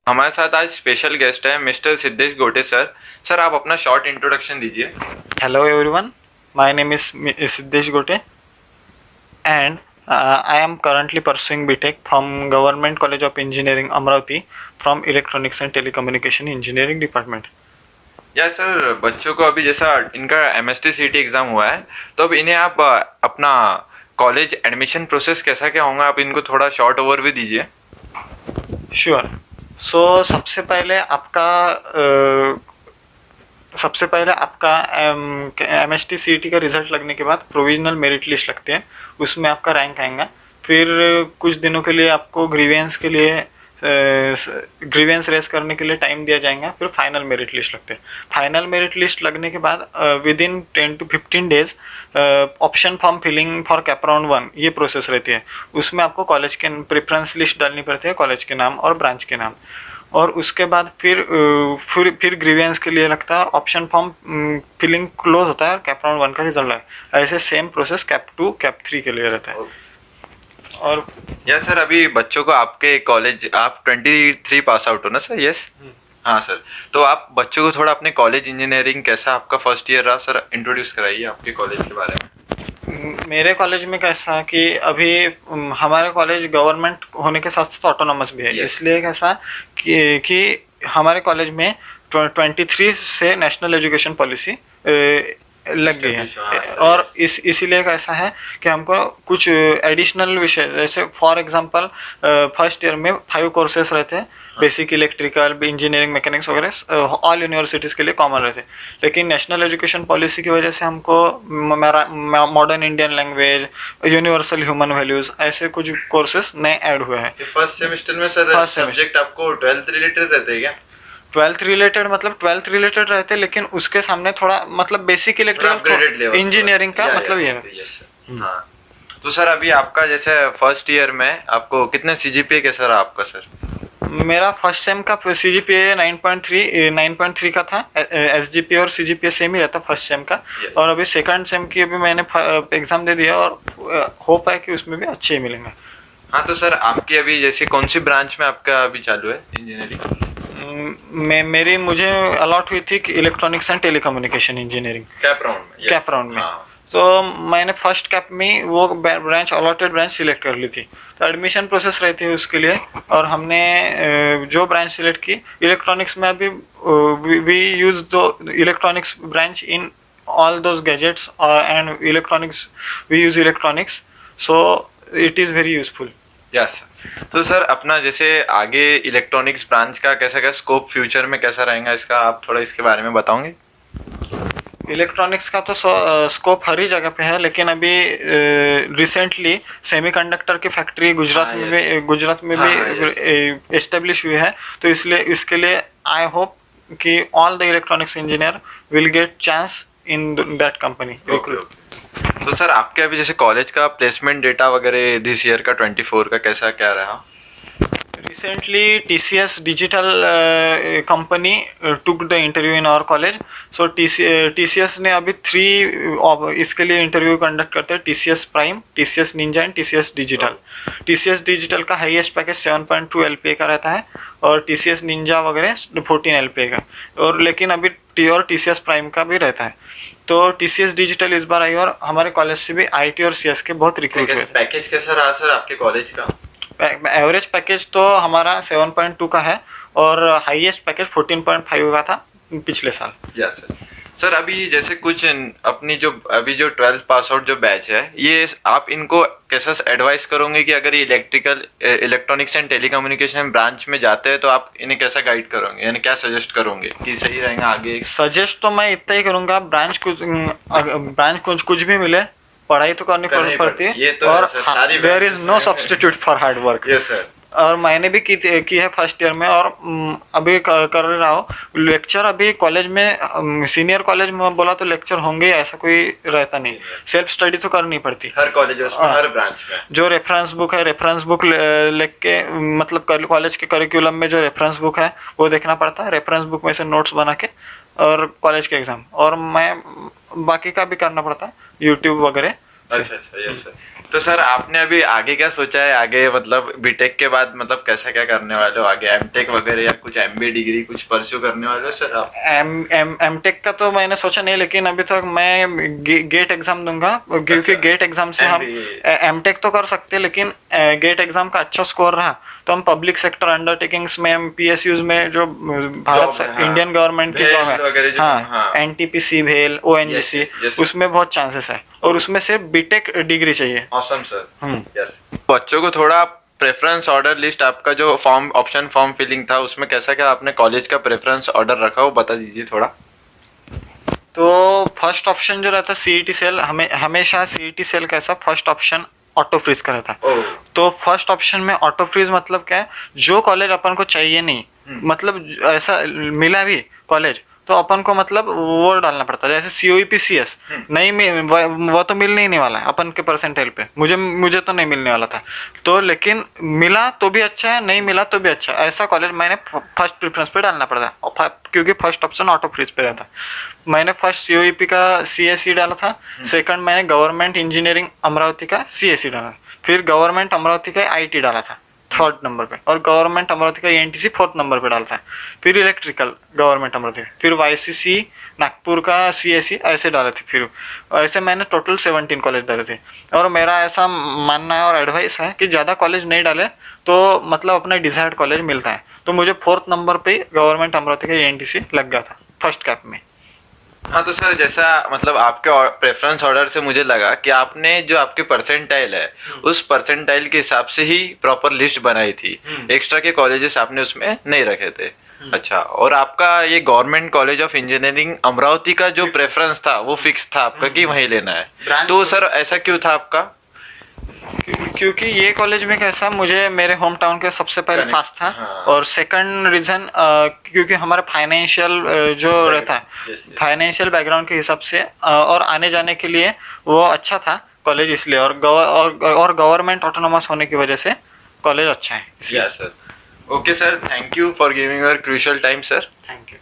हमारे साथ आज स्पेशल गेस्ट है मिस्टर सिद्धेश गोटे सर। सर आप अपना शॉर्ट इंट्रोडक्शन दीजिए। Hello everyone, my name is Siddesh Gote and I am currently pursuing BTech from Government College of Engineering Amravati from Electronics and Telecommunication Engineering Department. या sir बच्चों को अभी जैसा इनका MST CT एग्ज़ाम हुआ है तो अब इन्हें आप अपना कॉलेज एडमिशन प्रोसेस कैसा क्या होगा, आप इनको थोड़ा शॉर्ट ओवरव्यू दीजिए। Sure. So सबसे पहले आपका MST CT का रिजल्ट लगने के बाद प्रोविजनल मेरिट लिस्ट लगते हैं, उसमें आपका रैंक आएगा। फिर कुछ दिनों के लिए आपको ग्रीवेंस रेस करने के लिए टाइम दिया जाएगा। फिर फाइनल मेरिट लिस्ट लगते हैं। फाइनल मेरिट लिस्ट लगने के बाद within 10 to 15 days option form filling for CAP round 1 ये प्रोसेस रहती है। उसमें आपको कॉलेज के प्रेफरेंस लिस्ट डालनी पड़ती है, कॉलेज के नाम और ब्रांच के नाम, और उसके बाद फिर ग्रीवेंस के लिए लगता है। ऑप्शन फॉर्म फिलिंग क्लोज होता है और कैप राउंड 1 का रिजल्ट है। ऐसे सेम प्रोसेस कैप 2 कैप 3 के लिए रहता है। और या सर अभी बच्चों को आपके कॉलेज, आप 23 पास आउट हो ना सर? यस। हाँ सर, तो आप बच्चों को थोड़ा अपने कॉलेज इंजीनियरिंग कैसा आपका फर्स्ट ईयर रहा सर, इंट्रोड्यूस कराइए आपके कॉलेज के बारे में। मेरे कॉलेज में कैसा है कि अभी हमारे कॉलेज गवर्नमेंट होने के साथ साथ ऑटोनॉमस भी है। इसलिए कैसा कि हमारे कॉलेज में 23 से नेशनल एजुकेशन पॉलिसी लग गई है। और इसीलिए कैसा है कि हमको कुछ एडिशनल विषय, जैसे फॉर एग्जांपल फर्स्ट ईयर में 5 कोर्सेस रहते हैं, बेसिक इलेक्ट्रिकल, इंजीनियरिंग, मैकेनिक्स वगैरह ऑल यूनिवर्सिटीज़ के लिए कॉमन रहते हैं। लेकिन नेशनल एजुकेशन पॉलिसी की वजह से हमको modern Indian language, universal human values, ऐसे कुछ कोर्सेस नए ऐड हुए हैं। फर्स्ट सेमेस्टर में सर सब्जेक्ट आपको 12th रिलेटेड रहते हैं क्या? 12th रिलेटेड रहते, लेकिन उसके सामने थोड़ा मतलब बेसिक इलेक्ट्रिकल इंजीनियरिंग का मतलब ये है। हाँ, तो सर अभी आपका जैसे फर्स्ट ईयर में आपको कितने CGPA कैसा रहा आपका सर? मेरा फर्स्ट सेम का CGPA 9.3 का था। SGPA और CGPA सेम ही रहता फर्स्ट सेम का। और अभी सेकंड सेम की अभी मैंने एग्ज़ाम दे दिया और होप है कि उसमें भी अच्छे ही मिलेंगे। हाँ, तो सर आपकी अभी जैसे कौन सी ब्रांच में आपका अभी चालू है इंजीनियरिंग? मुझे अलॉट हुई थी कि electronics and telecommunication engineering cap round में। तो मैंने फर्स्ट कैप में वो ब्रांच अलॉटेड ब्रांच सिलेक्ट कर ली थी। तो एडमिशन प्रोसेस रहती है उसके लिए, और हमने जो ब्रांच सिलेक्ट की इलेक्ट्रॉनिक्स में, अभी we use the electronics branch in all those gadgets and electronics, we use electronics, so it is very useful. Yes. तो सर अपना जैसे आगे इलेक्ट्रॉनिक्स ब्रांच का कैसा क्या स्कोप फ्यूचर में कैसा रहेगा इसका, आप थोड़ा इसके बारे में बताओगे? इलेक्ट्रॉनिक्स का तो स्कोप हर ही जगह पे है, लेकिन अभी रिसेंटली सेमीकंडक्टर की फैक्ट्री गुजरात में भी एस्टेब्लिश हुई है। तो इसलिए इसके लिए आई होप कि all the electronics engineer will get chance in that company. तो सर आपके अभी जैसे कॉलेज का प्लेसमेंट डेटा वगैरह दिस ईयर का 24 का कैसा क्या रहा? Recently, TCS Digital company took the interview in our college. So TCS ने अभी 3 इसके लिए इंटरव्यू कंडक्ट करते हैं, TCS prime, TCS Ninja and TCS digital. TCS digital का हाईएस्ट पैकेज 7.2 LPA का रहता है, और TCS निंजा वगैरह 14 LPA का, और लेकिन अभी TCS प्राइम का भी रहता है। तो TCS डिजिटल इस बार आई, और हमारे कॉलेज से भी IT और CS के बहुत रिक्रूट हुए। पैकेज कैसा रहा सर आपके कॉलेज का? एवरेज पैकेज तो हमारा 7.2 का है, और हाईएस्ट पैकेज 14.5 का था पिछले साल। Yes sir. अभी जैसे कुछ अपनी जो अभी जो 12th पास आउट जो बैच है, ये आप इनको कैसा एडवाइस करोगे कि अगर ये इलेक्ट्रॉनिक्स एंड टेलीकम्युनिकेशन ब्रांच में जाते हैं तो आप इन्हें कैसा गाइड करोगे, यानी क्या सजेस्ट करोगे कि सही रहेगा आगे? सजेस्ट तो मैं इतना ही करूँगा, ब्रांच कुछ भी मिले, पढ़ाई तो करनी पड़ती है, तो और there is no substitute for hard work. Yes sir. और मैंने भी की है फर्स्ट ईयर में, और अभी कर रहा हूँ लेक्चर। अभी कॉलेज में सीनियर कॉलेज में बोला तो लेक्चर होंगे, ऐसा कोई रहता नहीं, सेल्फ स्टडी तो करनी पड़ती हर कॉलेज में, हर ब्रांच में। जो रेफरेंस बुक लेके मतलब कॉलेज के करिकुलम में जो रेफरेंस बुक है वो देखना पड़ता है, रेफरेंस बुक में से नोट्स बना के, और कॉलेज के एग्जाम, और मैं बाकी का भी करना पड़ता है, यूट्यूब वगैरह। अच्छा, यस सर। तो सर आपने अभी आगे क्या सोचा है, आगे मतलब बीटेक के बाद मतलब कैसा क्या करने वाले हो आगे, एमटेक वगैरह या कुछ एमबीए डिग्री कुछ परस्यू करने वाले हो सर आप? एम टेक का तो मैंने सोचा नहीं, लेकिन अभी तक मैं गेट एग्जाम दूंगा, क्योंकि अच्छा। गेट एग्जाम से हम एम टेक तो कर सकते हैं, लेकिन गेट एग्जाम का अच्छा स्कोर रहा तो हम पब्लिक सेक्टर अंडरटेकिंग्स में, हम पीएसयूज में जो भारत Job है, हाँ। इंडियन गवर्नमेंट की भेल जॉब वगैरह है, जो, हाँ, हाँ। एनटीपीसी, भेल, ओएनजीसी, yes, yes, उसमें बहुत चांसेस है, और उसमें सिर्फ बीटेक डिग्री चाहिए। Awesome sir. यस। बच्चों को थोड़ा प्रेफरेंस ऑर्डर लिस्ट, आपका जो फॉर्म फिलिंग था उसमें कैसा क्या आपने कॉलेज का प्रेफरेंस ऑर्डर रखा वो बता दीजिए थोड़ा। तो फर्स्ट ऑप्शन जो रहता है सीईटी सेल, हमेशा सीईटी सेल कैसा फर्स्ट ऑप्शन ऑटो फ्रीज का रहता है। तो फर्स्ट ऑप्शन में ऑटो फ्रीज मतलब क्या है, जो कॉलेज अपन को चाहिए नहीं, मतलब ऐसा मिला भी कॉलेज तो अपन को मतलब वो डालना पड़ता है, जैसे सीओईपी सीएस नहीं वो तो मिलने ही नहीं वाला है अपन के परसेंटाइल पे, मुझे तो नहीं मिलने वाला था, तो लेकिन मिला तो भी अच्छा है, नहीं मिला तो भी अच्छा है, ऐसा कॉलेज मैंने फर्स्ट प्रेफरेंस पे डालना पड़ता है, क्योंकि फर्स्ट ऑप्शन ऑटो फ्रीज पे रहता है। मैंने फर्स्ट सीओईपी का सीएससी डाला था, सेकंड मैंने गवर्नमेंट इंजीनियरिंग अमरावती का सीएससी डाला, फिर गवर्नमेंट अमरावती का आईटी डाला था थर्ड नंबर पे, और गवर्नमेंट अमरावती का ईएनटीसी फोर्थ नंबर पे डालता है, फिर इलेक्ट्रिकल गवर्नमेंट अमरावती, फिर वाईसीसी नागपुर का सीएससी, ऐसे डाले थे। फिर ऐसे मैंने टोटल 17 कॉलेज डाले थे, और मेरा ऐसा मानना है और एडवाइस है कि ज़्यादा कॉलेज नहीं डाले तो मतलब अपना डिजायर्ड कॉलेज मिलता है। तो मुझे फोर्थ नंबर पे गवर्नमेंट अमरावती का ईएनटीसी लग गया था फर्स्ट कैप में। हाँ तो सर जैसा मतलब आपके प्रेफरेंस ऑर्डर से मुझे लगा कि आपने जो आपके परसेंटाइल है उस परसेंटाइल के हिसाब से ही प्रॉपर लिस्ट बनाई थी, एक्स्ट्रा के कॉलेजेस आपने उसमें नहीं रखे थे। अच्छा, और आपका ये government college of engineering Amravati का जो प्रेफरेंस था वो फिक्स था आपका कि वहीं लेना है, तो सर ऐसा क्यों था आपका? क्योंकि ये कॉलेज में कैसा, मुझे मेरे होम टाउन के सबसे पहले पास था, हाँ। और सेकंड रीज़न क्योंकि हमारा फाइनेंशियल जो रहता है, फाइनेंशियल बैकग्राउंड के हिसाब से और आने जाने के लिए वो अच्छा था कॉलेज, इसलिए, और गवर्नमेंट ऑटोनोमस होने की वजह से कॉलेज अच्छा है इसलिए। Yes sir. Okay sir, thank you for giving your crucial time sir. Thank you.